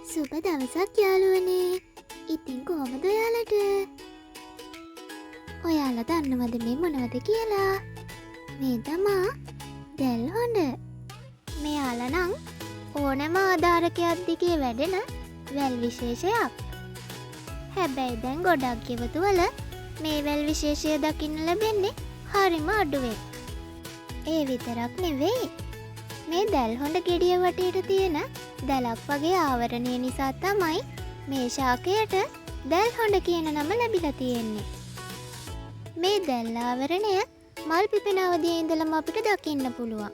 සුබ දවසක් යාළුවනේ. ඉතින් කොහොමද ඔයාලට? ඔයාලා දන්නවද මේ මොනවද කියලා? මේ තමා දැල් හොඬ. මෙයාලා නම් ඕනෑම ආධාරකයක් දිගේ වැඩෙන වැල් විශේෂයක්. හැබැයි දැන් ගොඩක් ගෙවතුවල මේ වැල් විශේෂය දකින්න ලැබෙන්නේ හරිම අඩුවෙන්. ඒ විතරක් නෙවෙයි. මේ දැල් හොඬ ගෙඩිය වටේට තියෙන දැලක් වගේ ආවරණය නිසා තමයි මේ ශාකයට දැල් හොඬ කියන නම ලැබිලා තියෙන්නේ. මේ දැල් ආවරණය මල් පිපෙන අවදියේ ඉඳලම අපිට දකින්න පුළුවන්.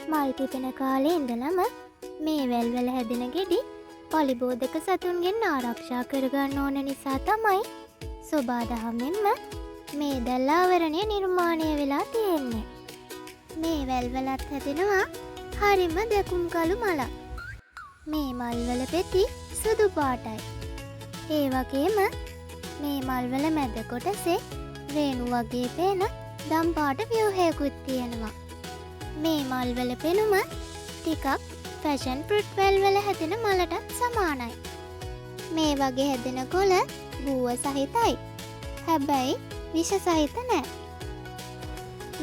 මල් පිපෙන කාලේ ඉඳලම මේ වැල් වල හැදෙන ගෙඩි පලිබෝධක සතුන්ගෙන් ආරක්ෂා කරගන්න ඕන නිසා තමයි සෝබාදහමෙන්ම මේ දැල් ආවරණය නිර්මාණය වෙලා තියෙන්නේ. මේ වැල් වලත් හැදෙනවා හරිම දැකුම් කළු මලක්. මේ මල්වල පෙති සුදු පාටයි. ඒ වගේම මේ මල්වල මැද කොටසේ රේණු වගේ පේන දම් පාට ව්‍යුහයකුත් තියෙනවා. මේ මල්වල පෙනුම ටිකක් ෆැෂන් ෆෘට් වැල් වල හැදෙන මලටත් සමානයි. මේ වගේ හැදෙන කොළ බූව සහිතයි. හැබැයි විෂ සහිත නෑ.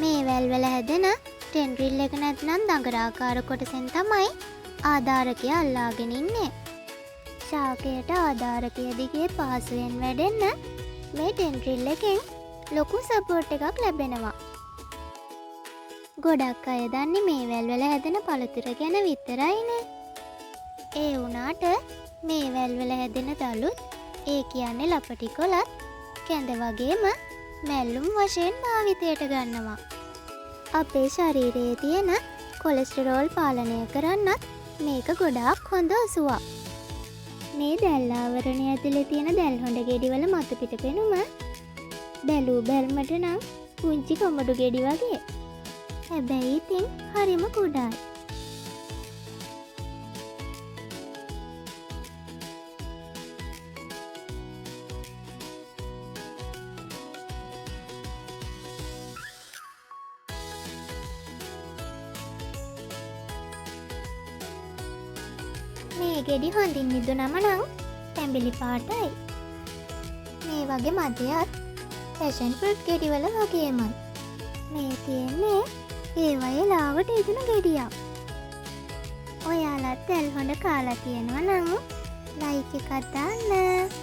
මේ වැල් වල හැදෙන ටෙන්ඩ්‍රිල් එක නැත්නම් දඟරාකාර කොටසෙන් තමයි ආධාරකය අල්ලාගෙන ඉන්නේ. ශාකයට ආධාරකය දිගේ පහසුවෙන් වැඩෙන්න මේ ටෙන්ඩ්‍රිල් එකෙන් ලොකු සපෝට් එකක් ලැබෙනවා. ගොඩක් අය දන්නේ මේ වැල් වල හැදෙන පළතුර ගැන විතරයිනේ. ඒ වුණාට මේ වැල් වල හැදෙන දළුත්, ඒ කියන්නේ ලපටි කොළත්, කැඳ වගේම මැල්ලුම් වශයෙන් භාවිතයට ගන්නවා. අපේ ශරීරයේ තියෙන කොලෙස්ටරෝල් පාලනය කරන්නත් මේක ගොඩාක් හොඳ ඔසුවක්. මේ දැල් ආවරණය ඇතුලේ තියෙන දැල් හොඬ ගෙඩිවල මතු පිට පෙනුම බැලූ බැල්මට නම් පුංචි කොමඩු ගෙඩි වගේ. හැබැයි ඉතින් හරිම කුඩායි. මේ ගෙඩි හොඳින් මිදුනම නම් තැඹිලි පාටයි. මේ වගේ මදයක් ෆැෂන් ෆෘට් ගෙඩිවල වගේමයි. මේ තියෙන්නේ ඒ වගේ ලාවට ඉදුණු ගෙඩියක්. ඔයාලත් දැල් හොඬ කාලා තියෙනවා නම් ලයික් එකක් දාන්න.